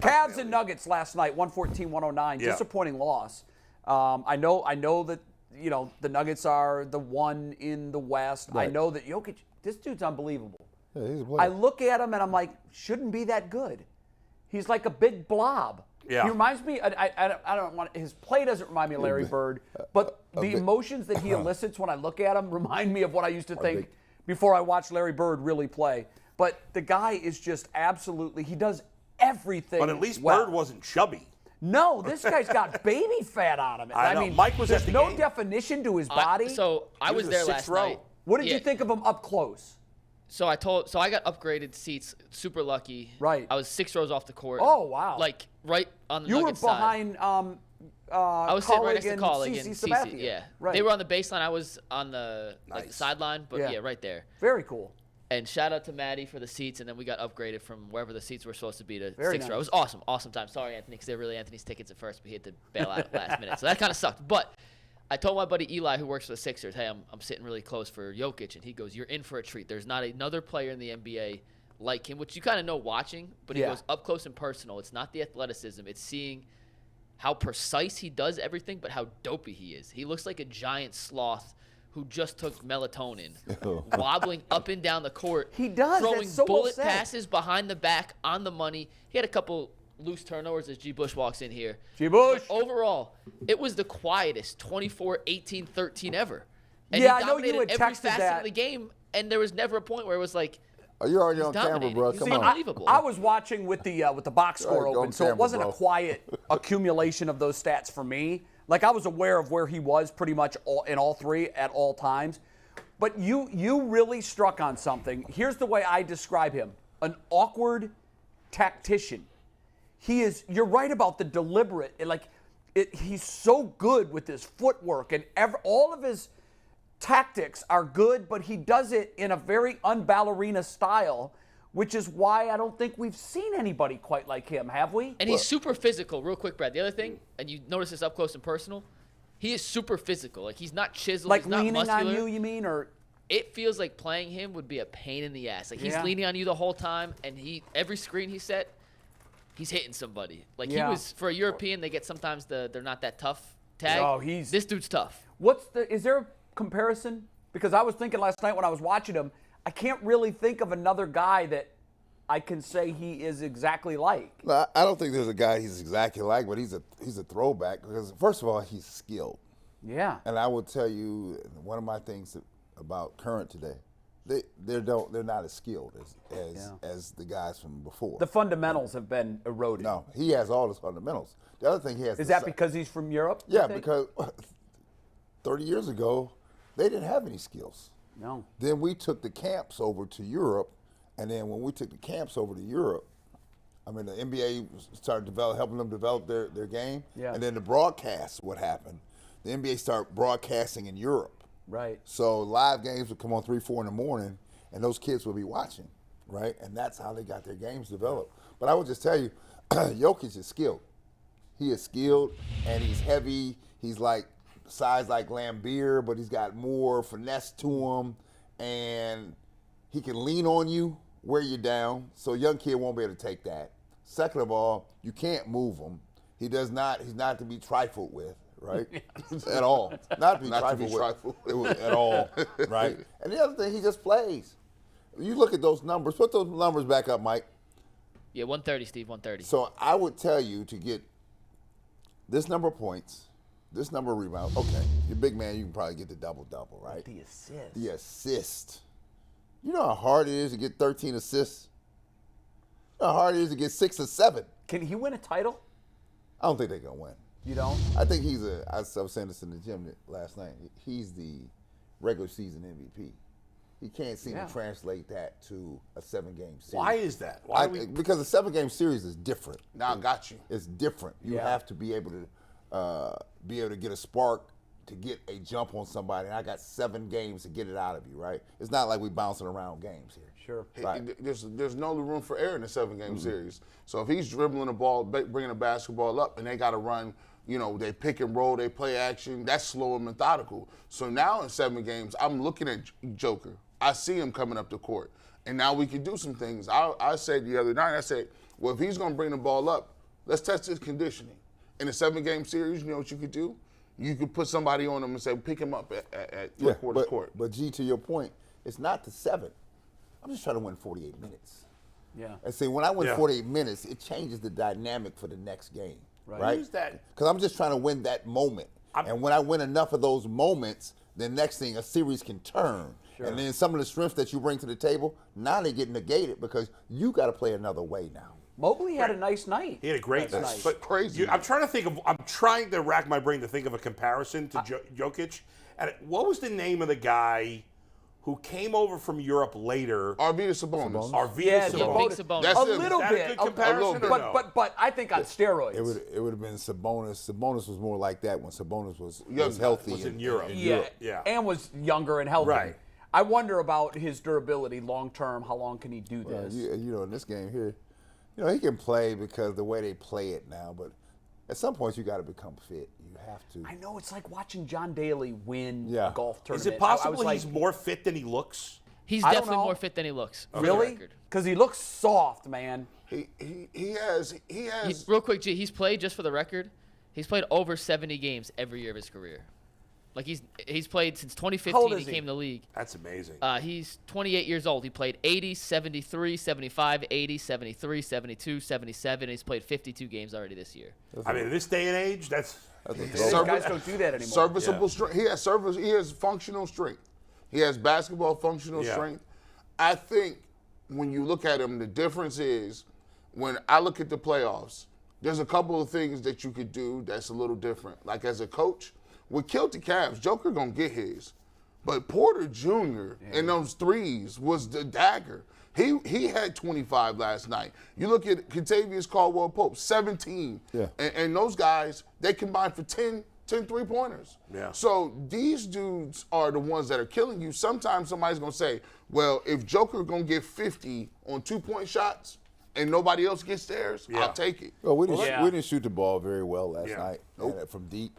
Cavs and Nuggets last night, 114-109. Yeah. Disappointing loss. I know that the Nuggets are the one in the West. Right. I know that Jokic, this dude's unbelievable. Yeah, he's a player. I look at him and I'm like, shouldn't be that good. He's like a big blob. Yeah. He reminds me. I don't want his play doesn't remind me of Larry Bird, but the emotions that he elicits when I look at him remind me of what I used to think before I watched Larry Bird really play. But the guy is just absolutely. He does everything. But at least well. Bird wasn't chubby. No, this guy's got baby fat on him. I know. mean, Mike was there's at the no game. definition to his body. I was was there sixth last row. night. What did you think of him up close? So I got upgraded seats, super lucky. Right. I was 6 rows off the court. Oh, wow. Like right on the You were Nuggets side. behind I was sitting right next to and Colleague CeCe and Sabathia. CeCe, yeah. Right. They were on the baseline. I was on the Nice. sideline, but Yeah. yeah, right there. Very cool. And shout out to Maddie for the seats, and then we got upgraded from wherever the seats were supposed to be to Very 6th row. nice. It was awesome, awesome time. Sorry, Anthony, because they were really Anthony's tickets at first, but he had to bail out at last minute. So that kind of sucked. But I told my buddy Eli, who works for the Sixers, hey, I'm sitting really close for Jokic, and he goes, you're in for a treat. There's not another player in the NBA like him, which you kind of know watching, but he Yeah. goes up close and personal. It's not the athleticism. It's seeing how precise he does everything, but how dopey he is. He looks like a giant sloth who just took melatonin, wobbling up and down the court. He does. Throwing That's so well bullet said. passes behind the back on the money. He had a couple loose turnovers as G. Bush walks in here. G. Bush. But overall, it was the quietest 24-18-13 ever. And Yeah, he I know you dominated had every texted facet that. of the game, and there was never a point where it was like, Oh, you're already he's on camera, dominating. bro. He's Come on. unbelievable. I was watching with the box score Go on open, so it camera, wasn't bro. a quiet accumulation of those stats for me. Like I was aware of where he was pretty much in all three at all times. But you really struck on something. Here's the way I describe him: an awkward tactician. You're right about the deliberate. He's so good with his footwork and all of his tactics are good, but he does it in a very un-ballerina style, which is why I don't think we've seen anybody quite like him, have we? And he's super physical. Real quick, Brad. The other thing, and you notice this up close and personal, he is super physical. Like he's not chiseled. Like he's not leaning muscular. on you mean, or It feels like playing him would be a pain in the ass. Like he's Yeah. leaning on you the whole time, and every screen he set, he's hitting somebody. Like Yeah. he was for a European, they get sometimes they're not that tough tag. Oh, this dude's tough. is there a comparison? Because I was thinking last night when I was watching him, I can't really think of another guy that I can say he is exactly like. No, I don't think there's a guy he's exactly like, but he's a throwback because first of all, he's skilled. Yeah. And I will tell you one of my things about current today, they're not as skilled as the guys from before. The fundamentals have been eroded. No, he has all his fundamentals. The other thing he has Is that because he's from Europe? you Yeah, think? because 30 years ago, they didn't have any skills. No. Then we took the camps over to Europe, and then when we took the camps over to Europe, I mean, the NBA started helping them develop their game. Yeah. And then the broadcast, what happened? The NBA started broadcasting in Europe. Right. So live games would come on 3, 4 in the morning, and those kids would be watching, right? And that's how they got their games developed. But I would just tell you, Jokic is skilled. He is skilled, and he's heavy. He's like size like Lambeer, but he's got more finesse to him, and he can lean on you, wear you down, so a young kid won't be able to take that. Second of all, you can't move him. He's not to be trifled with, right? At all. Not to be trifled with at all, right? And the other thing, he just plays. You look at those numbers. Put those numbers back up, Mike. Yeah, 130, Steve, 130. So I would tell you to get this number of points, this number of rebounds. Okay, you're a big man, you can probably get the double-double, right? The assist. The assist. You know how hard it is to get 13 assists? You know how hard it is to get 6 or 7? Can he win a title? I don't think they're going to win. You don't? I think I was saying this in the gym last night, he's the regular season MVP. He can't seem to translate that to a 7-game series. Why is that? Because a 7-game series is different. Now I got you. It's different. You Yeah. have to be able to get a spark to get a jump on somebody. And I got 7 games to get it out of you, right? It's not like we bouncing around games here. Sure. Right. There's no room for error in a 7-game series. So if he's dribbling the ball, bringing a basketball up, and they got to run, they pick and roll, they play action, that's slow and methodical. So now in 7 games, I'm looking at Joker. I see him coming up the court. And now we can do some things. I said the other night, Well, if he's going to bring the ball up, let's test his conditioning. In a 7-game series, you know what you could do? You could put somebody on him and say, pick him up at three-quarters court. But, G, to your point, it's not the 7. I'm just trying to win 48 minutes. Yeah. And see, when I win 48 minutes, it changes the dynamic for the next game. Right? Because I'm just trying to win that moment. And when I win enough of those moments, the next thing, a series can turn. Sure. And then some of the strengths that you bring to the table, now they get negated because you got to play another way now. Mobley had a nice night. He had a great night. Nice. But crazy. I'm trying to rack my brain to think of a comparison to Jokic. And what was the name of the guy who came over from Europe later? Arvydas Sabonis. Yeah, Sabonis. That's a it. little Is that a bit. good comparison or no? But I think on steroids. It would have been Sabonis. Sabonis was more like that when Sabonis was Young healthy. was in Europe. Yeah. And was younger and healthy. Right. I wonder about his durability long term. How long can he do this? You know, in this game here, you know, he can play because the way they play it now, but at some point you got to become fit. You have to. I know, it's like watching John Daly win a golf tournament. Is it possible he's more fit than he looks? He's I don't definitely know. more fit than he looks. for the Really? record. Because he looks soft, man. He has. Real quick, G, he's played, just for the record, he's played over 70 games every year of his career. Like he's played since 2015. How old is he he? came to the league. That's amazing. He's 28 years old. He played 80, 73, 75, 80, 73, 72, 77. He's played 52 games already this year. I mean, in this day and age, that's These guys don't do that anymore. Serviceable strength. He has functional strength. He has basketball functional strength. I think when you look at him, the difference is when I look at the playoffs, there's a couple of things that you could do that's a little different. Like as a coach, what killed the Cavs, Joker gonna get his. But Porter Jr. in those threes was the dagger. He had 25 last night. You look at Kentavious Caldwell-Pope, 17. Yeah. And those guys, they combined for 10 three-pointers. Yeah. So these dudes are the ones that are killing you. Sometimes somebody's going to say, well, if Joker going to get 50 on 2-point shots and nobody else gets theirs, I'll take it. Well, we didn't shoot the ball very well last night from deep,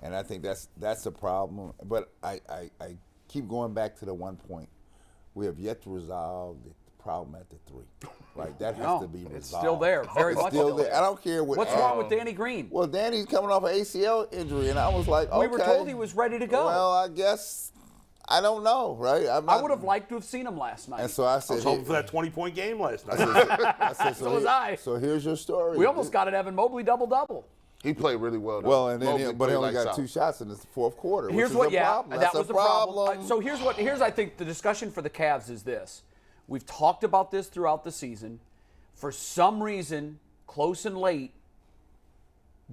and I think that's a problem. But I keep going back to the one point. We have yet to resolve the problem at the 3. Like that has to be resolved. It's still there, very much still there. I don't care what. What's wrong with Danny Green? Well, Danny's coming off an ACL injury, and I was like, okay. We were told he was ready to go. Well, I guess I don't know, right? I would have liked to have seen him last night. And so I said, I was hoping for that 20-point game last night. I said, So was I. So here's your story. We almost got an Evan Mobley double-double. He played really well, though. Well, and then Mobley but he only played got lights 2 out. shots in the fourth quarter. Here's which what, is a problem. that That's was a the problem. So here's I think the discussion for the Cavs is this. We've talked about this throughout the season. For some reason, close and late,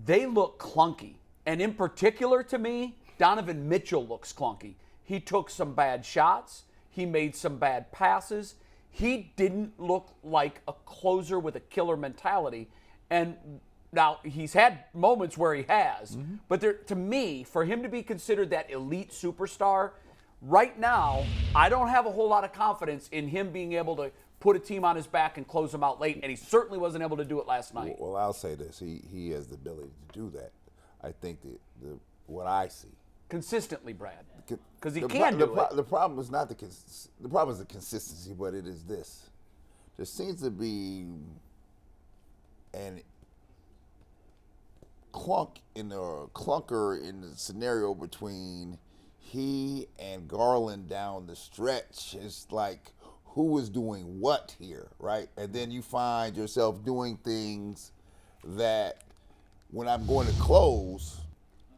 they look clunky. And in particular to me, Donovan Mitchell looks clunky. He took some bad shots. He made some bad passes. He didn't look like a closer with a killer mentality. And now, he's had moments where he has. But to me, for him to be considered that elite superstar, right now, I don't have a whole lot of confidence in him being able to put a team on his back and close them out late, and he certainly wasn't able to do it last night. Well, I'll say this: he has the ability to do that. I think what I see Consistently, Brad, because he the can do it. The problem is not the problem is the consistency, but it is this: there seems to be an clunker in the scenario between he and Garland down the stretch. It's like, who is doing what here, right? And then you find yourself doing things that when I'm going to close,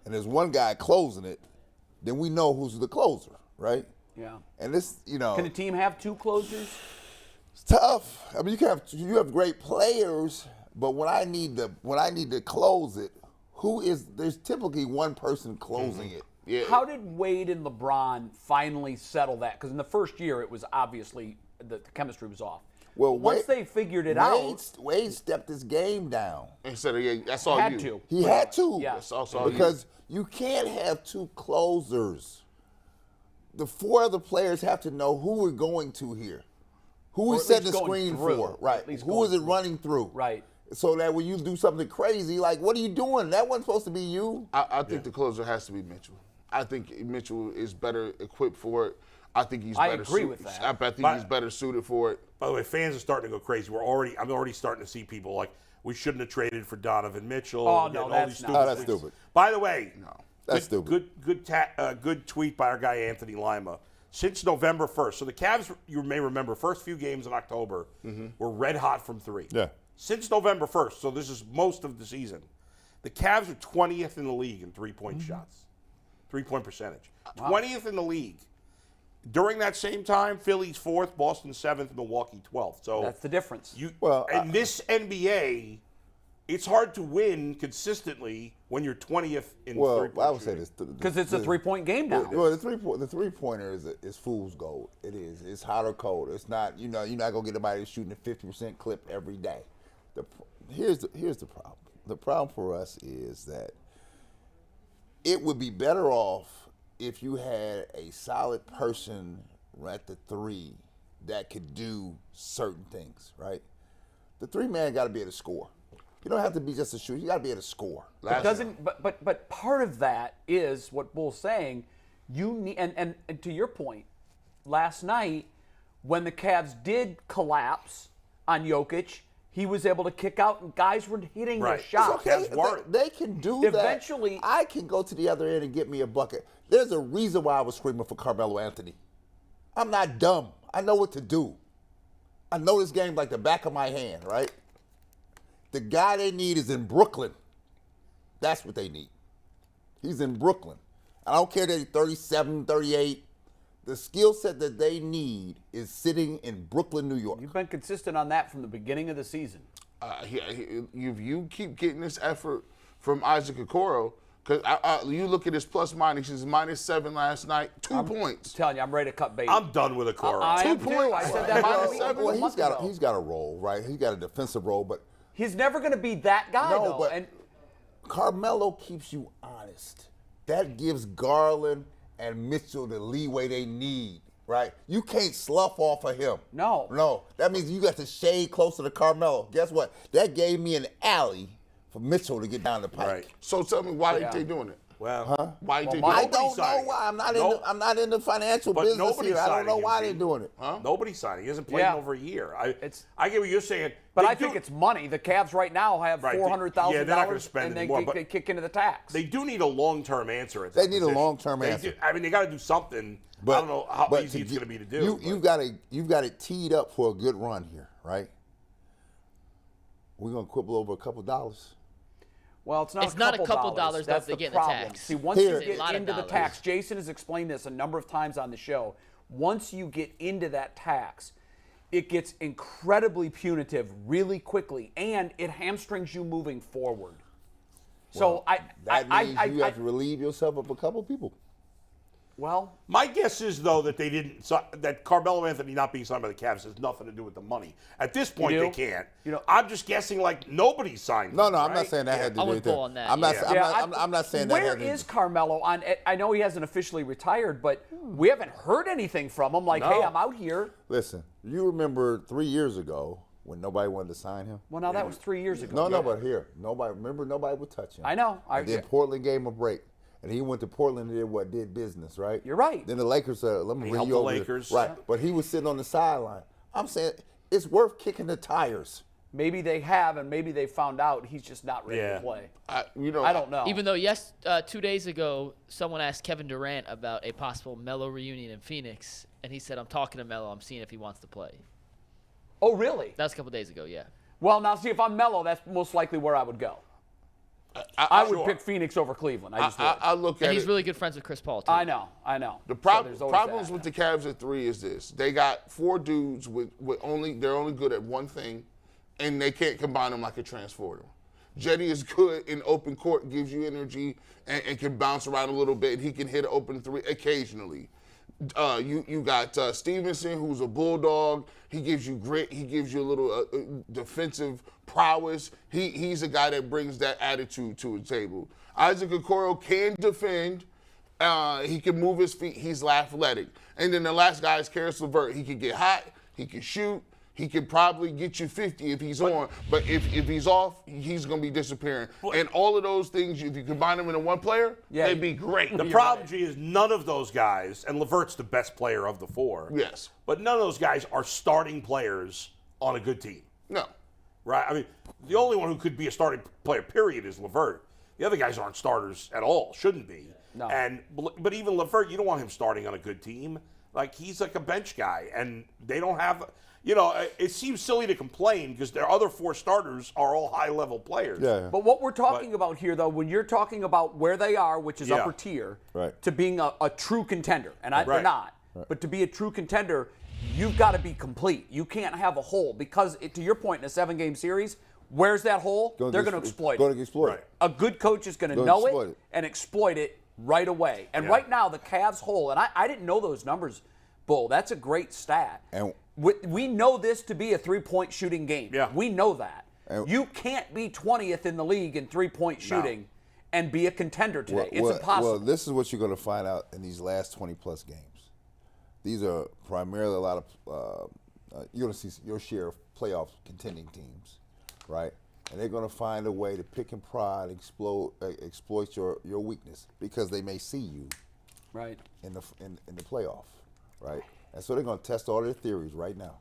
and there's one guy closing it, then we know who's the closer, right? Yeah. And this, Can a team have 2 closers? it's tough. I mean, you have great players, but when I need to close it, there's typically one person closing it. Yeah. How did Wade and LeBron finally settle that? Because in the first year, it was obviously the chemistry was off. Well, once they figured it out, Wade stepped his game down. Instead of, that's all had you. to. He had to. Yeah. That's also all Because you can't have 2 closers. The 4 other players have to know who we're going to here. Who Or we at setting least the going screen through. for, right? At least Who going is it through. running through? Right. So that when you do something crazy, like, what are you doing? That wasn't supposed to be you. I think the closer has to be Mitchell. I think Mitchell is better equipped for it. I think he's I better agree suited. with that. I think he's better suited for it. By the way, fans are starting to go crazy. I'm already starting to see people like, we shouldn't have traded for Donovan Mitchell. Oh, Getting no, all that's these not. stupid Oh, that's tweets. stupid. By the way, That's stupid. Good tweet by our guy Anthony Lima. Since November 1st, so the Cavs, you may remember, first few games in October were red hot from three. Yeah. Since November 1st, so this is most of the season, the Cavs are 20th in the league in three-point shots, three-point percentage. 20th in the league. During that same time, Philly's 4th, Boston 7th, Milwaukee 12th. So That's the difference. In this NBA, it's hard to win consistently when you're 20th in three-point I would say shooting. this Because it's a 3-point game now. Well, the three-pointer is fool's gold. It is. It's hot or cold. It's not. You're not gonna get anybody shooting a 50% clip every day. Here's the problem. The problem for us is that it would be better off if you had a solid person at the three that could do certain things. Right. The three-man got to be able to score. You don't have to be just a shooter. You got to be able to score. But part of that is what Bull's saying. You need, and to your point, last night when the Cavs did collapse on Jokic, he was able to kick out and guys were hitting their shots. It's okay. They can do Eventually, that. I can go to the other end and get me a bucket. There's a reason why I was screaming for Carmelo Anthony. I'm not dumb. I know what to do. I know this game like the back of my hand, right? The guy they need is in Brooklyn. That's what they need. He's in Brooklyn. I don't care that he's 37, 38. The skill set that they need is sitting in Brooklyn, New York. You've been consistent on that from the beginning of the season. If you keep getting this effort from Isaac Okoro, because you look at his plus minus, he's -7 last night, 2 points. I'm telling you, I'm ready to cut bait. I'm done with Okoro. I 2 am too. points. I said that Minus a week- 7. a Well, month ago. he's got a role, right? He's got a defensive role, but He's never going to be that guy, No, though. but- And Carmelo keeps you honest. That gives Garland and Mitchell the leeway they need, right? You can't slough off of him. No. That means you got to shade closer to Carmelo. Guess what? That gave me an alley for Mitchell to get down the pike. Right. So tell me, why ain't they doing it? Well, Why ain't they Well, doing I it? don't know signing why. him. I'm not in the financial But business nobody's here. I don't know signing why him, they're Gene. doing it. Nobody's signing. He hasn't played Yeah. in over a year. It's- I get what you're saying. But They I think do- it's money. The Cavs right now have Right. $400,000, Yeah, they're not gonna spend and they, anymore, but they kick into the tax. They do need a long-term answer. At They that need a position. long-term They answer. do- I mean, they got to do something. I don't know how easy it's going to be to do. You've got it teed up for a good run here, right? We're gonna quibble over a couple dollars. Well, it's not It's not a couple dollars. dollars, though, That's if they the get in the problem. tax. See, once Here. you It's a get lot of into the dollars. tax, Jason has explained this a number of times on the show. Once you get into that tax, it gets incredibly punitive really quickly, and it hamstrings you moving forward. So That means you have to relieve yourself of a couple people. well, My guess is though that they didn't. That Carmelo Anthony not being signed by the Cavs has nothing to do with the money. At this point, You they do? can't. You know- I'm just guessing like nobody's signed. No, him, I'm not right? saying that had to I do would with pull it. on that, I'm not. yeah. I'm not saying that. Where had to is Carmelo on? I know he hasn't officially retired, but we haven't heard anything from him. Like, No. hey, I'm out here. Listen, you remember 3 years ago when nobody wanted to sign him? Well, now that was 3 years ago. No, but here, nobody would touch him. I know. And then Portland gave him a break. And he went to Portland and did business, right? You're right. Then the Lakers said, let me bring helped you the over. Lakers. Right. But he was sitting on the sideline. I'm saying it's worth kicking the tires. Maybe they have, and maybe they found out he's just not ready Yeah. to play. I I don't know. Even though 2 days ago, someone asked Kevin Durant about a possible Melo reunion in Phoenix, and he said, "I'm talking to Melo. I'm seeing if he wants to play." Oh, really? That was a couple days ago. Yeah. Well, now see, if I'm Melo, that's most likely where I would go. I would pick Phoenix over Cleveland. I just would. I look at And he's it. really good friends with Chris Paul too. I know. The So there's always problems that. with the Cavs at 3 is this: they got 4 dudes they're only good at one thing, and they can't combine them like a transformer. Jetty is good in open court, gives you energy, and can bounce around a little bit. He can hit an open 3 occasionally. You got Stevenson, who's a bulldog. He gives you grit. He gives you a little defensive prowess. He's a guy that brings that attitude to the table. Isaac Okoro can defend. He can move his feet. He's athletic. And then the last guy is Karis LeVert. He can get hot. He can shoot. He could probably get you 50 if he's on, but if he's off, he's going to be disappearing. And all of those things, if you combine them into one player, they'd be great. The problem, G, is none of those guys, and LeVert's the best player of the four. Yes. But none of those guys are starting players on a good team. No. Right? I mean, the only one who could be a starting player, period, is LeVert. The other guys aren't starters at all, shouldn't be. No. But even LeVert, you don't want him starting on a good team. Like, he's like a bench guy, and they don't have – you know, it seems silly to complain because their other four starters are all high-level players. Yeah. But what we're talking about here, though, when you're talking about where they are, which is upper tier, Right. to being a true contender, and they're not, but to be a true contender, you've got to be complete. You can't have a hole because, to your point, in a 7-game series, where's that hole? They're going to exploit it. Going to exploit it. A good coach is going to know it and exploit it right away. And right now, the Cavs' hole, and I didn't know those numbers, Bull. That's a great stat. And we know this to be a three-point shooting game. Yeah. We know that. And you can't be 20th in the league in three-point shooting and be a contender today. It's impossible. Well, this is what you're going to find out in these last 20-plus games. These are primarily a lot of you're going to see your share of playoff contending teams, right? And they're going to find a way to pick and prod, exploit your weakness because they may see you right. in the playoff, right? And so they're going to test all their theories right now.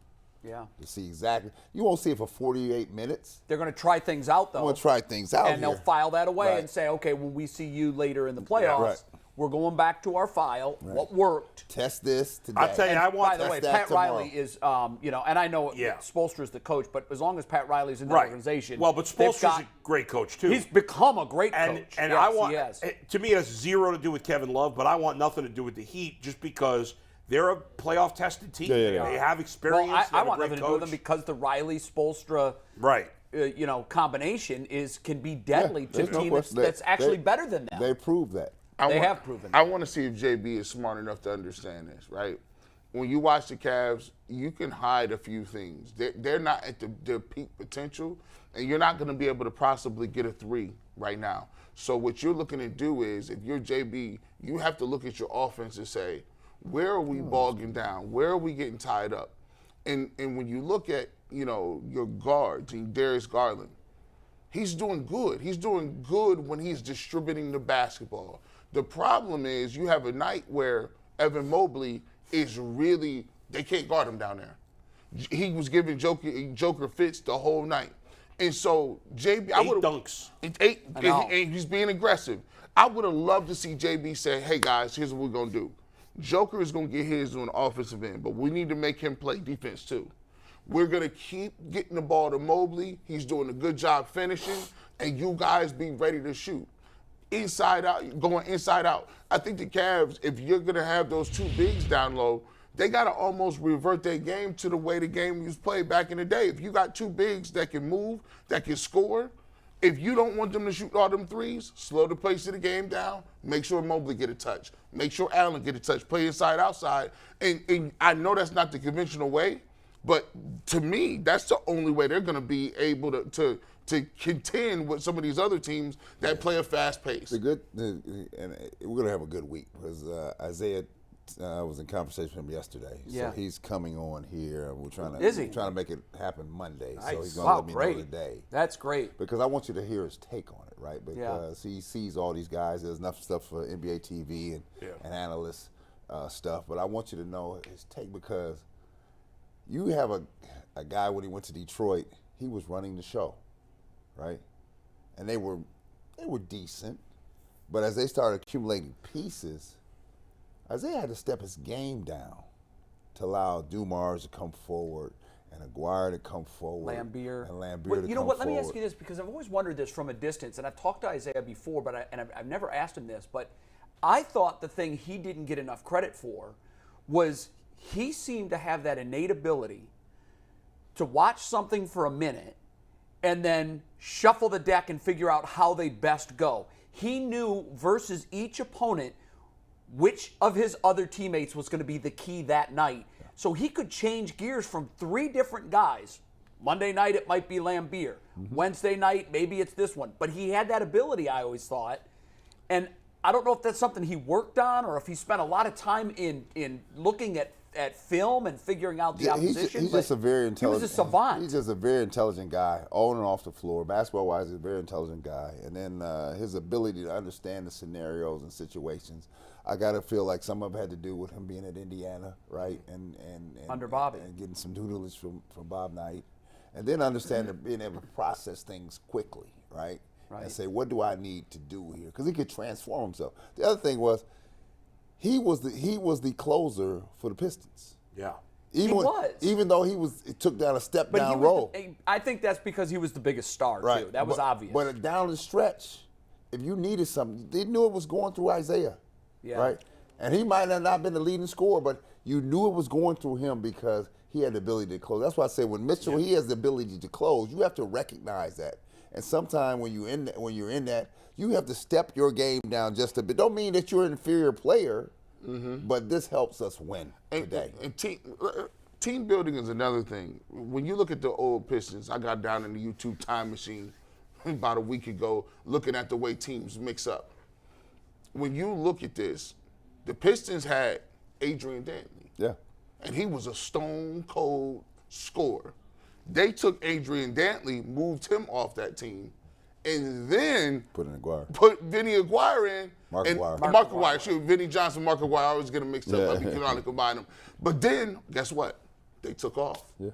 Yeah. To see exactly. You won't see it for 48 minutes. They're going to try things out, though. They're going to try things out and they'll file that away Right. and say, okay, when we see you later in the playoffs, Right. we're going back to our file, what worked. Test this today. I'll tell you, I want By the to way, test Pat that Riley tomorrow. is, and I know Spoelstra's the coach, but as long as Pat Riley's in the organization. Well, but they've Spoelstra's a great coach, too. He's become a great coach. And yes, I want, he has. to me, it has zero to do with Kevin Love, but I want nothing to do with the Heat just because they're a playoff tested team. Yeah. They have experience. Well, they I have want a great nothing to coach. do with them because the Riley Spoelstra combination can be deadly to a there's no team question. that's actually better than them. They proved that. They have proven that. I want to see if JB is smart enough to understand this, right? When you watch the Cavs, you can hide a few things. They're not at their peak potential, and you're not going to be able to possibly get a 3 right now. So what you're looking to do is, if you're JB, you have to look at your offense and say, where are we bogging down? Where are we getting tied up? And when you look at, your guards, Darius Garland, he's doing good. He's doing good when he's distributing the basketball. The problem is you have a night where Evan Mobley is really, they can't guard him down there. He was giving Joker fits the whole night. And so, JB, I would have. dunks. And he's being aggressive. I would have loved to see JB say, hey, guys, here's what we're going to do. Joker is going to get his on the offensive end, but we need to make him play defense too. We're going to keep getting the ball to Mobley. He's doing a good job finishing, and you guys be ready to shoot. Inside out, going inside out. I think the Cavs, if you're going to have those two bigs down low, they got to almost revert their game to the way the game was played back in the day. If you got two bigs that can move, that can score, if you don't want them to shoot all them threes, slow the pace of the game down, make sure Mobley get a touch, make sure Allen get a touch, play inside, outside. And I know that's not the conventional way, but to me, that's the only way they're going to be able to contend with some of these other teams that play a fast pace. And we're going to have a good week because Isaiah was in conversation with him yesterday. Yeah. So he's coming on here. We're trying to make it happen Monday. Nice. So he's going to let me know today. That's great. Because I want you to hear his take on it, right? Because he sees all these guys. There's enough stuff for NBA TV and analyst stuff. But I want you to know his take because you have a guy when he went to Detroit, he was running the show, right? And they were decent. But as they started accumulating pieces, Isaiah had to step his game down to allow Dumars to come forward and Aguirre to come forward. Lambeer. And Lambeer to come forward. You know what? Let me ask you this because I've always wondered this from a distance, and I've talked to Isaiah before, but I've never asked him this. But I thought the thing he didn't get enough credit for was he seemed to have that innate ability to watch something for a minute and then shuffle the deck and figure out how they best go. He knew versus each opponent which of his other teammates was going to be the key that night. So he could change gears from 3 different guys. Monday night, it might be Lambeer. Wednesday night, maybe it's this one. But he had that ability, I always thought. And I don't know if that's something he worked on or if he spent a lot of time in looking at at film and figuring out the opposition. He's just a very intelligent. He was a savant. He's just a very intelligent guy, on and off the floor. Basketball-wise, he's a very intelligent guy. And then his ability to understand the scenarios and situations, I got to feel like some of it had to do with him being at Indiana, right? And under Bobby. And getting some tutelage from Bob Knight. And then understanding being able to process things quickly, right? And say, what do I need to do here? Because he could transform himself. The other thing was, he was the closer for the Pistons. Yeah. Even though it took down a step down role. I think that's because he was the biggest star, too. That was obvious. But down the stretch, if you needed something, they knew it was going through Isaiah. Yeah. Right? And he might have not been the leading scorer, but you knew it was going through him because he had the ability to close. That's why I say when Mitchell, he has the ability to close, you have to recognize that. And sometimes when you're in that, you have to step your game down just a bit. Don't mean that you're an inferior player, but this helps us win today. And team building is another thing. When you look at the old Pistons, I got down in the YouTube time machine about a week ago looking at the way teams mix up. When you look at this, the Pistons had Adrian Dantley. Yeah. And he was a stone cold scorer. They took Adrian Dantley, moved him off that team, and then put Vinny Aguirre in. Mark Aguirre. Vinny Johnson, Mark Aguirre. I always get them mixed up. I can only combine them. But then, guess what? They took off. Yeah.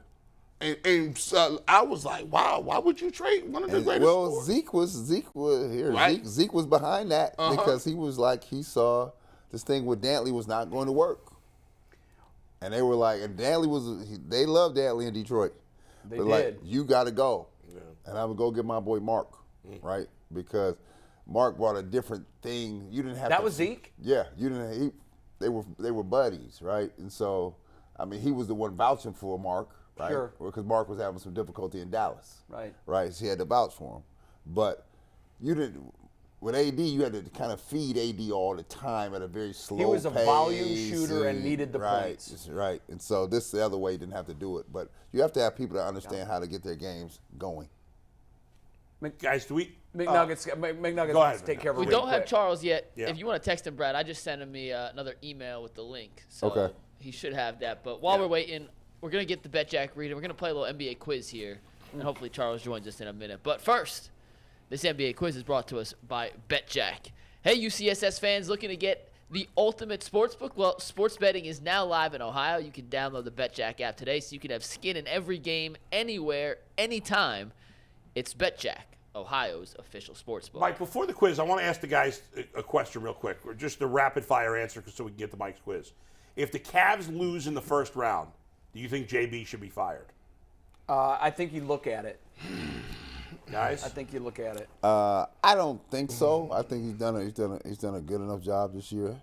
And I was like, wow, why would you trade one of the greatest scorers? Zeke was here. Right? Zeke was behind that because he was like, he saw this thing with Dantley was not going to work. And they were like, and they loved Dantley in Detroit. They did. Like, you got to go. Yeah. And I would go get my boy Mark, right? Because Mark brought a different thing. You didn't have That was Zeke? Yeah. You didn't. They were buddies, right? And so, I mean, he was the one vouching for Mark, right? Sure. Because Mark was having some difficulty in Dallas. Right. Right. So he had to vouch for him. But you didn't. With AD, you had to kind of feed AD all the time at a very slow pace. He was a volume shooter and needed the points. Right. And so this the other way didn't have to do it. But you have to have people that understand how to get their games going. Guys, do we? McNuggets go ahead, take care of it. We don't have Charles yet. Yeah. If you want to text him, Brad, I just sent him another email with the link. So Okay. he should have that. But while we're waiting, we're going to get the BetJack reading. We're going to play a little NBA quiz here. And hopefully Charles joins us in a minute. But first, this NBA quiz is brought to us by BetJack. Hey, UCSS fans looking to get the ultimate sportsbook? Well, sports betting is now live in Ohio. You can download the BetJack app today so you can have skin in every game, anywhere, anytime. It's BetJack, Ohio's official sportsbook. Mike, before the quiz, I want to ask the guys a question real quick, or just a rapid-fire answer so we can get to Mike's quiz. If the Cavs lose in the first round, do you think JB should be fired? I think you look at it. Guys? I think you look at it. I don't think so. I think he's done a good enough job this year.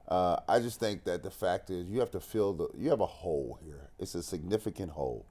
I just think that the fact is you have to you have a hole here. It's a significant hole,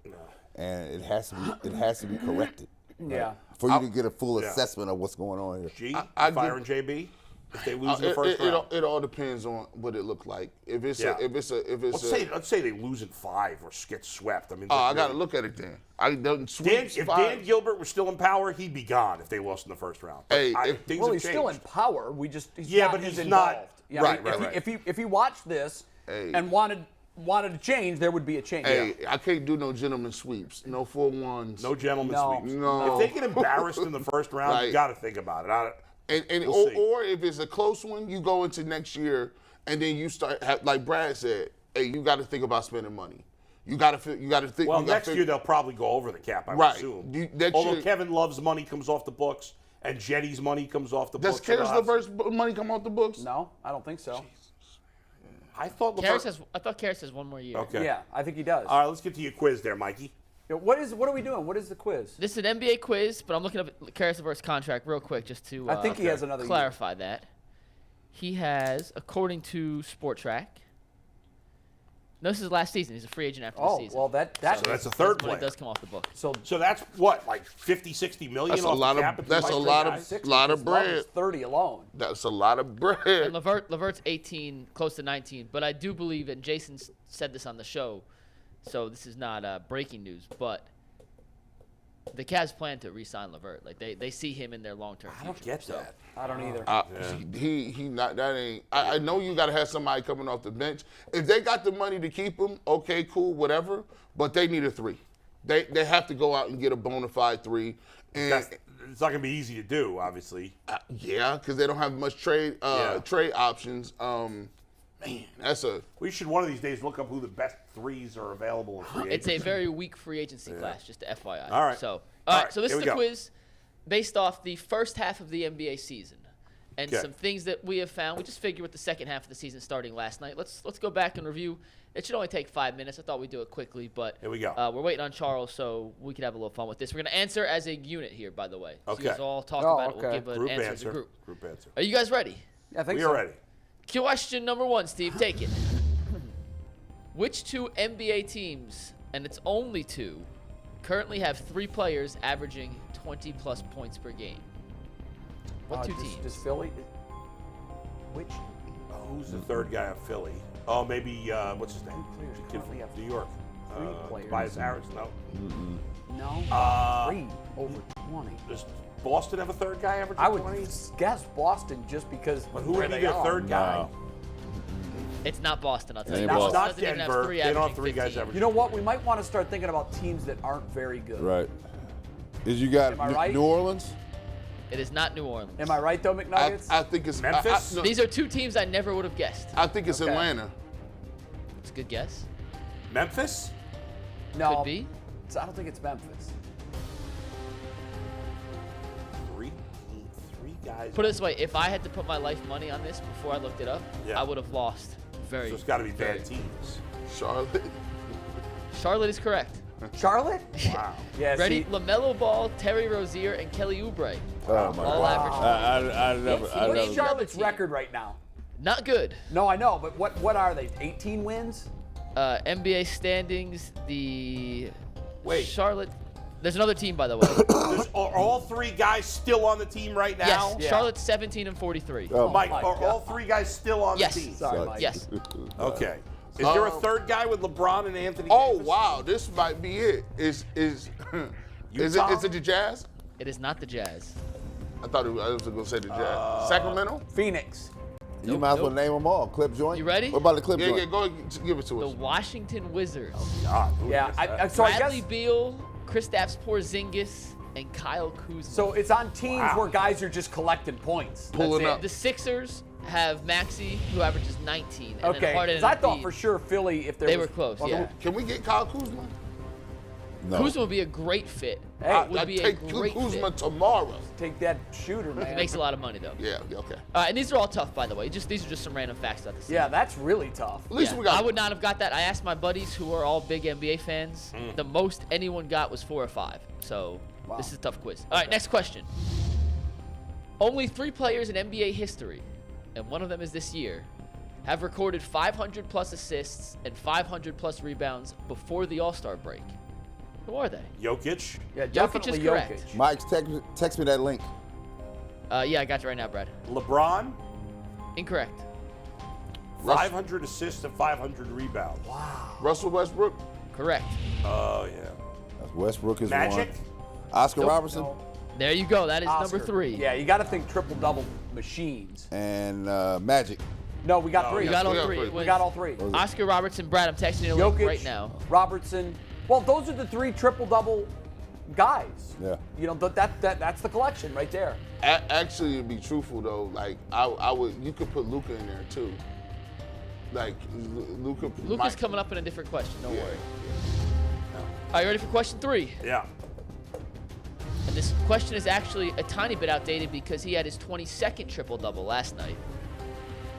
and it has to be corrected. Right? Yeah. For you to get a full assessment of what's going on here. G, firing JB if they lose in the first round. It all depends on what it looked like. Let's say they lose in 5 or get swept. I mean, I got to look at it then. If Dan Gilbert was still in power, he'd be gone if they lost in the first round. Hey, he's still in power. He's but he's involved. not. Yeah, Right. If he watched this and wanted to change, there would be a change. Hey, I can't do no gentleman sweeps, no 4-1s. No gentleman sweeps. No. If they get embarrassed in the first round, you got to think about it. Or if it's a close one, you go into next year and then you start like Brad said. Hey, you got to think about spending money. You got to think. Well, next year they'll probably go over the cap, I would assume. Although Kevin Love's money comes off the books and Jetty's money comes off the books. Does Karis LeVert's money come off the books? No, I don't think so. I thought Karis has one more year. Okay. Yeah, I think he does. All right, let's get to your quiz there, Mikey. What are we doing? What is the quiz? This is an NBA quiz, but I'm looking up Karis LeVert's contract real quick just to I think he has another clarify that. He has, according to SportTrack, no, this is last season. He's a free agent after the season. Well, that's a third money player. does come off the book. So that's what, like 50, 60 million That's a off lot the of- cap? if that's you a might lot trade of- guys? 60, lot of his love bread. is 30 alone. That's a lot of bread. And LeVert's 18, close to 19. But I do believe, and Jason said this on the show, so this is not breaking news, but The Cavs plan to re-sign LeVert. Like they see him in their long-term future. I don't get that. I don't either. He not that ain't. I know you got to have somebody coming off the bench. If they got the money to keep him, okay, cool, whatever. But they need a 3. They have to go out and get a bona fide 3. And It's not going to be easy to do, obviously. yeah, because they don't have much trade options. Man, that's a. We should one of these days look up who the best 3s are available in free It's agency. a very weak free agency class, just to FYI. All right. So, All right, so this here is we the go. quiz based off the first half of the NBA season and Okay. some things that we have found. We just figured with the second half of the season starting last night. Let's go back and review. It should only take 5 minutes. I thought we'd do it quickly, but Here we go. We're waiting on Charles, so we can have a little fun with this. We're going to answer as a unit here, by the way. So Okay. you guys all talk Oh, about it. We'll okay. give an Group answer as a answer. group. Group answer. Are you guys ready? I think We so. are ready. Question number 1, Steve. Take it. Which 2 NBA teams, and it's only 2, currently have 3 players averaging 20-plus points per game? What 2 teams? Does Philly? Which? Who's the third guy of Philly? Oh, maybe, what's his name? players The kid currently from have New York. 3 players. Tobias Harris? No. No. 3 over 20. Does Boston have a third guy averaging I would 20? guess Boston just because. But who where would be they their are. third guy? It's not Boston, I'll tell you. Ain't Boston Boston. Not doesn't even have Denver. 3 They don't have averaging 3 guys 15. averaging. You know what? We might want to start thinking about teams that aren't very good. Right. Is you got Am I right? New Orleans? It is not New Orleans. Am I right though, McNuggets? I think it's Memphis? no, These are 2 teams I never would have guessed. I think it's Okay. Atlanta. It's a good guess. Memphis? no. Could be. I don't think it's Memphis. 3 guys. Put it this way, if I had to put my life money on this before I looked it up, Yeah. I would have lost very, So it's got to be very- bad teams. Charlotte. Charlotte is correct. Charlotte? Wow. Yeah. Ready? See, LaMelo Ball, Terry Rozier, and Kelly Oubre. Oh my All God. average. I never. What's I what's never. Charlotte's team. record right now? Not good. No, I know, but what are they? 18 wins? NBA standings, the Wait. Charlotte. There's another team, by the way. Are all 3 guys still on the team right now? Yes, Yeah. Charlotte's 17 and 43. Oh, Mike, my are God. all 3 guys still on Yes. the team? Sorry, Sucks. Mike. Yes. Okay. Is there a third guy with LeBron and Anthony Oh Davis? wow, this might be it. Is Utah? it the Jazz? It is not the Jazz. I thought I was going to say the Jazz. Sacramento? Phoenix. You might as well Nope. name them all. Clip joint. You ready? What about the clip Yeah, joint? yeah. Go ahead, give it to The us. Washington Wizards. God, who Yeah. is that? So I Bradley guess. Beal, Kristaps Porzingis, and Kyle Kuzma. So it's on teams Wow. where guys are just collecting points. Pulling That's up. it. the Sixers have Maxey, who averages 19, and Okay. then Harden 'Cause and I thought Embiid. for sure Philly, if there They was, were close, well, yeah. Can we get Kyle Kuzma? No. Kuzma would be a great fit. Hey, would I'd be a take great Kuzma fit. tomorrow. Take that shooter, man. He makes a lot of money though. Yeah, okay. And these are all tough, by the way. These are just some random facts about the season. Yeah, that's really tough. At least Yeah, we got. I would not have got that. I asked my buddies who are all big NBA fans. The most anyone got was 4 or 5. So Wow. this is a tough quiz. All right, next question. Only 3 players in NBA history, and one of them is this year, have recorded 500 plus assists and 500 plus rebounds before the All-Star break. Who are they? Jokic? Yeah, Jokic definitely is correct. Jokic. Mike, text me that link. Yeah, I got you right now, Brad. LeBron? Incorrect. 500 assists and 500 rebounds. Russell Westbrook. Correct. Oh, yeah. That's Westbrook is Magic? one. Oscar Robertson There you go. That is Oscar. number 3. Yeah, you got to think triple-double machines. and Magic. No, we got No, 3. You got all Yeah, 3. three. It We was got all 3. Oscar Robertson, Brad. I'm texting you a link Jokic, right now. Robertson. Well, those are the 3 triple-double guys. Yeah. You know, that's the collection right there. Actually, to be truthful though, like I would, you could put Luka in there too. Like Luka. Luka's coming up in a different question. Don't Yeah. worry. Are you ready for question 3? Yeah. And this question is actually a tiny bit outdated because he had his 22nd triple-double last night.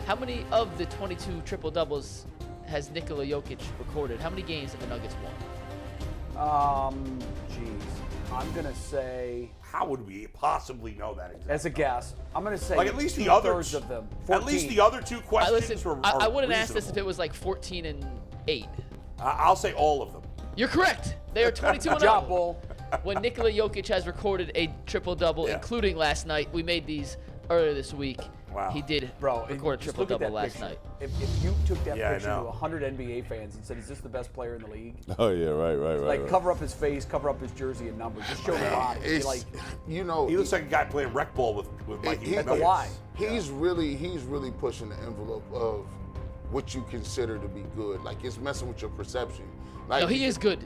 How many of the 22 triple-doubles has Nikola Jokic recorded? How many games have the Nuggets won? Geez. I'm going to say, How would we possibly know that exactly? as a guess, I'm going to say Like at least the others. two-thirds of them. At least 14. the other 2 I, questions listen, were I wouldn't ask this if reasonable. it was like 14 and 8. I'll say all of them. You're correct. They are 22 and Good job, 0. Bull. When Nikola Jokic has recorded a triple-double, Yeah. including last night, we made these earlier this week. Wow. He did Bro, record a just look at triple-double that last picture. night. If you took that Yeah, I picture to know. 100 NBA fans and said, "Is this the best player in the league?" Oh yeah, right. Like, cover up his face, cover up his jersey and number, just show the body. Be It's, like, you know, He looks like a guy playing rec ball with Mikey. at the Y. He's really pushing the envelope of what you consider to be good. Like, it's messing with your perception. Like, No, he is good.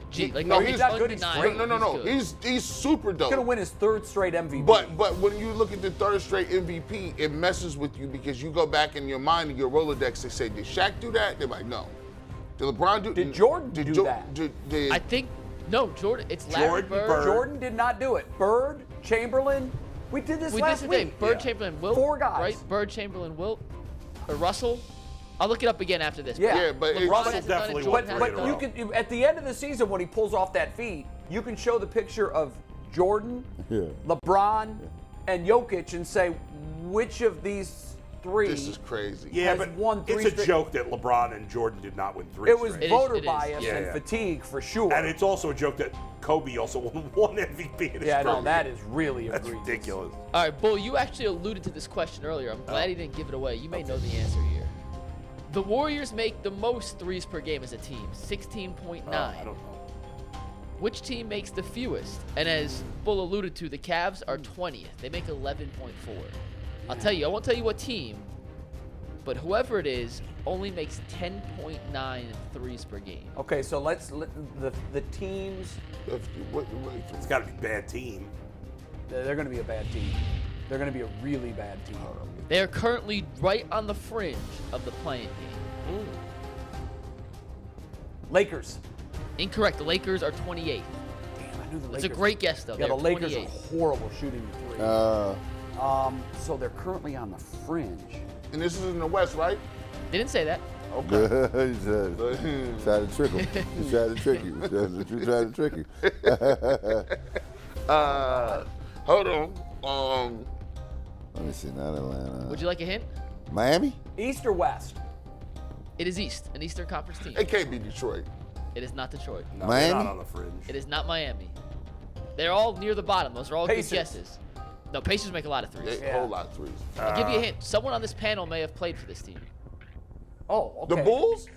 No, he's not good, he's undeniable. great. No. He's good. He's super dope. He's gonna win his 3rd straight MVP. But when you look at the 3rd straight MVP, it messes with you because you go back in your mind in your Rolodex and say, did Shaq do that? They're like, no. Did LeBron do? Did Jordan do that? Did I think no, Jordan. It's Larry Jordan, Bird. Bird. Jordan did not do it. Bird, Chamberlain, we did this We last did today. week. Bird, Yeah. Chamberlain, Wilt. 4 guys. Right? Bird, Chamberlain, Wilt, or Russell. I'll look it up again after this. Yeah. Yeah, but LeBron it's- Russell hasn't done it, definitely Jordan won But three in a you row. can at the end of the season when he pulls off that feat, you can show the picture of Jordan, Yeah. LeBron, and Jokic and say which of these 3. This is crazy. Yeah, has but won 3 it's a straight- joke that LeBron and Jordan did not win 3 It was straight. It is- voter it is. bias Yeah, and yeah. fatigue for sure. And it's also a joke that Kobe also won 1 MVP in his yeah, no, career. that is really That's egregious. ridiculous. All right, Bull, you actually alluded to this question earlier. I'm glad he didn't give it away. You may know the answer here. The Warriors make the most threes per game as a team, 16.9. I don't know. Which team makes the fewest? And as Bull alluded to, the Cavs are 20th. They make 11.4. I'll tell you, I won't tell you what team, but whoever it is only makes 10.9 threes per game. Okay, so the teams, It's got to be a bad team. they're going to be a bad team. They're going to be a really bad team. They are currently right on the fringe of the play-in game. Lakers. Incorrect. The Lakers are 28th. Damn, I knew the Lakers. It's a great guess, though. Yeah, They're the Lakers 28th. are horrible shooting the 3. So they're currently on the fringe. And this is in the West, right? They didn't say that. Okay. He tried to trick him. He tried to trick you. He tried to trick you. Hold on. Let me see. Not Atlanta. Would you like a hint? Miami? East or West? It is East, an Eastern Conference team. It can't be Detroit. It is not Detroit. No, Miami? they're not on the fringe. It is not Miami. They're all near the bottom. Those are all Pacers. good guesses. No, Pacers make a lot of threes. A whole lot of threes. I'll give you a hint. Someone on this panel may have played for this team. Oh, okay. The Bulls?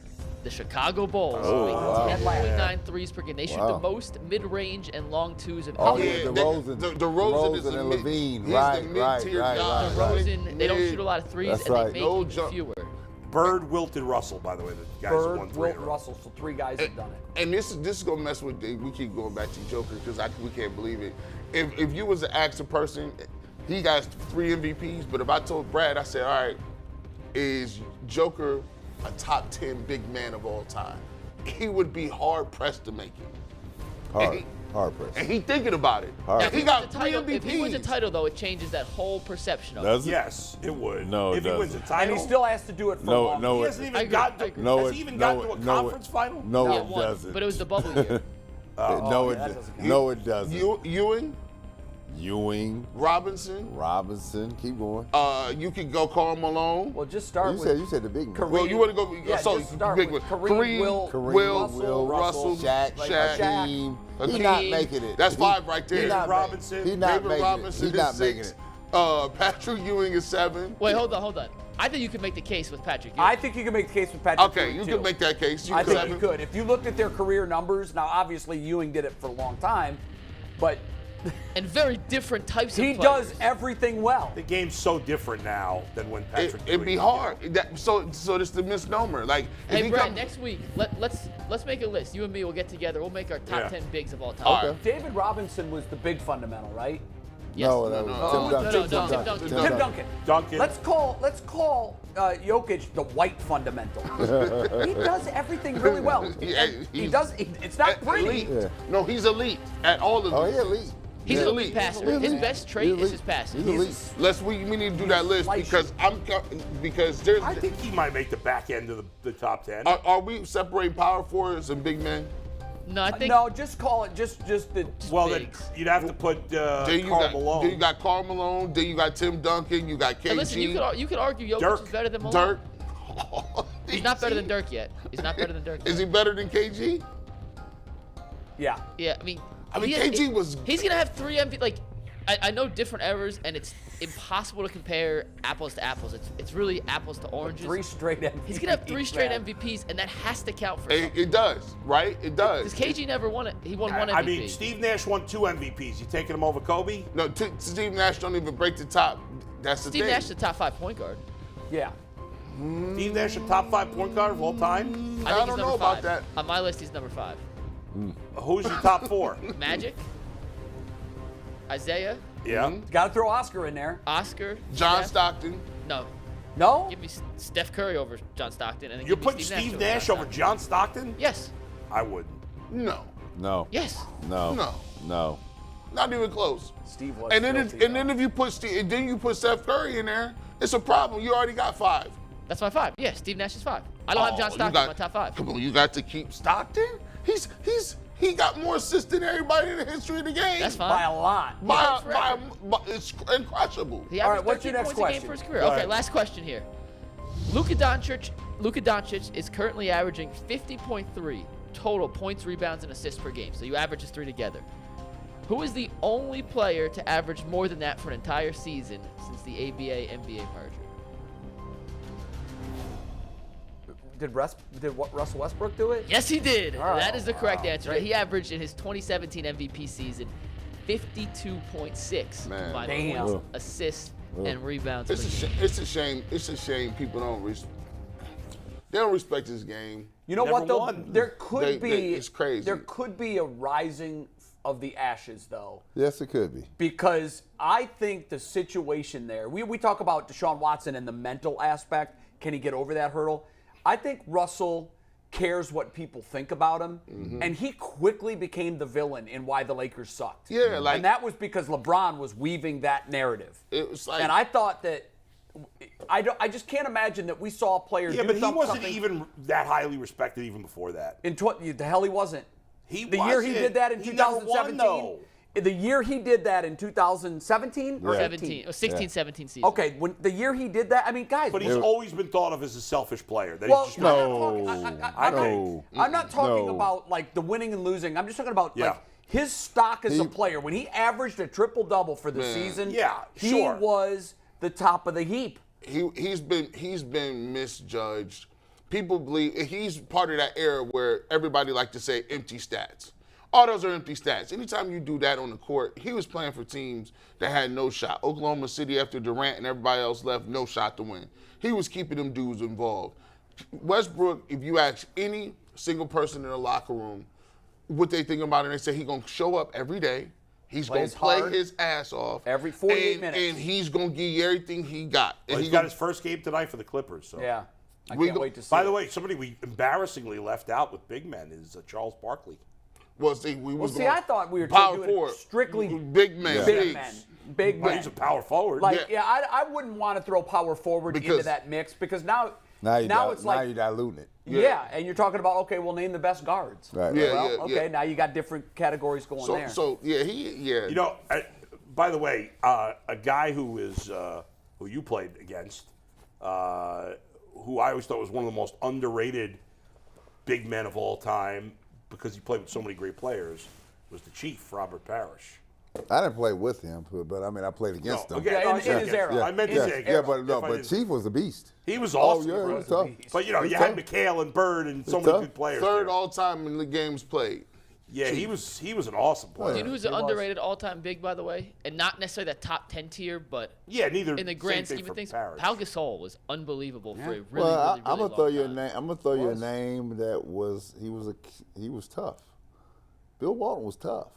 The Chicago Bulls wow. make 10.9 threes per game. They shoot the Wow. most mid-range and long twos of Oh, any yeah, DeRozan. DeRozan is DeRozan a and mid, Levine. He's Right, the right, mid-tier right, guy. right, DeRozan. They don't shoot a lot of threes, That's and right. they make No even jump. fewer. Bird, Wilt, and Russell, by the way, the guys that won Bird, 3 Wilt, in a row. Russell. So 3 guys have done it. And this is gonna mess with we keep going back to Joker because we can't believe it. If you was to ask a person, he got 3 MVPs, but if I told Brad, I said, all right, is Joker a top 10 big man of all time? He would be hard pressed to make it. Hard press. And he thinking about it. Hard. And he got The 3 title- MVPs. if he wins a title, though, it changes that whole perception of it. Does it? Yes, it would. No, it if he wins a doesn't. title, And he still has to do it for No, long. no, he it- hasn't I even agree, gotten I to. agree. No, has it- he even no, gotten to it- a no, it- conference final? No, Yeah, it one, doesn't. but it was the bubble year. No, yeah, it that doesn't. doesn't count. No, it doesn't. Ewing, Ewing, Robinson. Robinson, keep going. You could go Karl Malone. Well, just start You with said the big man. Well, you want to go? Yeah, so just start big with one. Kareem, Wilt, Russell, Shaq, Hakeem. He's Hakeem. not making it. That's 5 right there. He's not Robinson. He's not David making Robinson it. He's not is making 6. it. Patrick Ewing is 7. Wait, hold on. I think you could make the case with Patrick Ewing. I think you can make the case with Patrick Okay, Ewing, you too. can make that case. I think you could. If you looked at their career numbers, now obviously Ewing did it for a long time, but and very different types of he players. does everything well. The game's so different now than when Patrick. It'd be Ewing- hard. So it's the misnomer. Like, if Hey, he Brad, come- next week, let's make a list. You and me will get together. We'll make our top Yeah. 10 bigs of all time. All right. David Robinson was the big fundamental, right? Yes. No, that was Tim Duncan. Tim Duncan. Tim Duncan. Duncan. Let's call Jokic the white fundamental. He does everything really well. Yeah, He he's- does. It's not pretty. elite. Yeah. No, he's elite at all of Oh, these. yeah, elite. He's Yeah. an elite passer. He's His elite. best trait He's is elite. his passing. He's elite. We need to do that list Slice because because there's I think he might make the back end of the top 10. are we separating power forwards and big men? No, I think No, just call it just the. well, then bigs. you'd have to put Then Karl Malone. Then you got Karl Malone. Then you got Tim Duncan. You got KG. And listen, you could argue Jokic Dirk. is better than Malone. Dirk. He's not better than Dirk yet. He's not better than Dirk. Is he better than KG? Yeah. Yeah, I mean, KG was. He's gonna have 3 MVP. Like, I know different eras, and it's impossible to compare apples to apples. It's really apples to oranges. 3 straight MVPs. He's gonna have 3 straight man. MVPs, and that has to count for something. It does, right? It does. Because KG never won it. He won 1 MVP. I mean, Steve Nash won 2 MVPs. You taking him over Kobe? No, Steve Nash don't even break the top. That's the Steve thing. Nash is the top 5 point guard. Yeah. Steve Nash, a top 5 point guard of all time? I think I he's don't know number about 5. that. On my list, he's number 5. Who's your top 4? Magic, Isaiah, Yeah. Got to throw Oscar in there. Oscar, John Steph. Stockton. No, No? give me Steph Curry over John Stockton, and then You're give me putting Steve Steve Nash over John Stockton? Yes, I wouldn't. No, No. yes. No. No. No. not even close. Steve was And then filthy, and then if you put Steph Curry in there, it's a problem. You already got 5. That's my 5. Yeah, Steve Nash is 5. I don't have John you Stockton in my top 5. Come on, you got to keep Stockton. He got more assists than everybody in the history of the game. That's by fine. a lot. By it's incredible. He All averaged right, what's 13 your next points a game question? for his career. Go Okay, ahead. last question here. Luka Doncic is currently averaging 50.3 total points, rebounds, and assists per game. So you average his 3 together. Who is the only player to average more than that for an entire season since the ABA-NBA merger? Did Russell Westbrook do it? Yes, he did. All right. That is the correct Wow, answer. great. He averaged in his 2017 MVP season 52.6 Man. combined Damn. points, assists, and rebounds. It's per a, game. it's a shame. It's a shame people they don't respect his game. You know Never what, though? won. There could be. it's crazy. There could be a rising of the ashes, though. Yes, it could be. Because I think the situation there, we talk about Deshaun Watson and the mental aspect. Can he get over that hurdle? I think Russell cares what people think about him, and he quickly became the villain in why the Lakers sucked. Yeah, like- and that was because LeBron was weaving that narrative. It was like, And I thought that I just can't imagine that we saw a player Yeah, do but he wasn't something even that highly respected even before that. the hell he wasn't. He The year he wasn't. did that in He never won, 2017. though. The year he did that in 2017 or 17, 18? 16, 17 season. Okay, when the year he did that, I mean, guys. But he's always been thought of as a selfish player. That well, he's just I'm not talking No. about like the winning and losing. I'm just talking about Yeah. like his stock as a player. When he averaged a triple double for the season, Yeah, he sure. was the top of the heap. he's been misjudged. People believe he's part of that era where everybody like to say empty stats. All those are empty stats. Anytime you do that on the court, he was playing for teams that had no shot. Oklahoma City, after Durant and everybody else left, no shot to win. He was keeping them dudes involved. Westbrook, if you ask any single person in the locker room what they think about it, they say he's going to show up every day. He's going Plays to play hard. his ass off. Every 48 minutes. And he's going to give you everything he got. And Well, he's he got gonna- his first game tonight for the Clippers. So. Yeah, I We can't go- wait to see. By the it. way, somebody we embarrassingly left out with big men is Charles Barkley. Well, see, we was see, going I thought we were power doing it forward. strictly big men. big bigs. men, big Well, men. he's a power forward. Like, yeah, I wouldn't want to throw power forward into Because- that mix because now Now it's like you're diluting it. yeah, and you're talking about okay, we'll name the best guards. Right. Yeah, Well, yeah, okay, yeah. now you got different categories going there. So yeah, You know, by the way, a guy who you played against, who I always thought was one of the most underrated big men of all time because he played with so many great players, was the Chief, Robert Parrish. I didn't play with him, but I mean, I played against him. okay, Yeah, no, in I said his against- era. I meant to In say his against. Yeah, but If I didn't- Chief was a beast. he was awesome. Oh, yeah, bro. he was tough. But you know, He you was had tough. McHale and Bird and so He was many tough. good players. third there. all time in the games played. Yeah, he was an awesome player. Do you know who's an underrated all-time big, by the way? And not necessarily that top 10 tier, but Yeah, neither. in the grand same thing scheme for of things, Parrish. Pau Gasol was unbelievable for a really, Well, really, I'm really gonna throw long you a time. name. I'm gonna throw you a name that he was tough. Bill Walton was tough.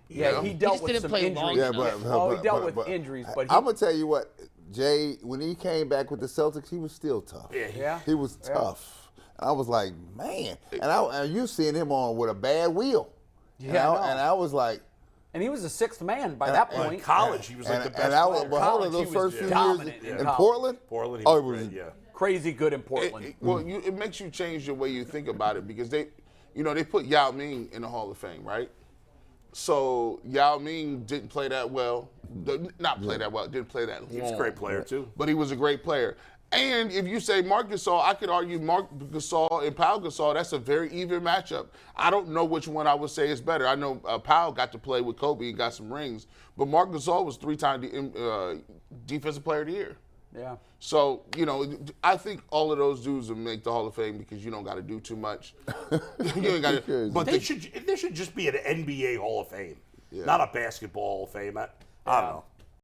yeah, he dealt just with didn't some play injuries. long Yeah, enough. but He dealt with injuries, but I'm gonna tell you what, Jay. When he came back with the Celtics, he was still tough. Yeah. He was tough. I was like, man, and you seeing him on with a bad wheel. Yeah, I know. and I was like, And he was the sixth man by that In point. college, he was like the best and I was, player. but hold College, on, those he was first few dominant years in in college. Portland. Portland, he oh, was it was great, yeah. Crazy good in Portland. It makes you change the way you think about it because they put Yao Ming in the Hall of Fame, right? So Yao Ming didn't play that well. Didn't play that long. He was a great player too. But he was a great player. And if you say Marc Gasol, I could argue Marc Gasol and Pau Gasol, that's a very even matchup. I don't know which one I would say is better. I know Pau got to play with Kobe and got some rings, but Marc Gasol was 3-time Defensive Player of the Year. Yeah. So, I think all of those dudes will make the Hall of Fame because you don't got to do too much. You ain't got to. But there should just be an NBA Hall of Fame, not a basketball Hall of Fame. I don't know.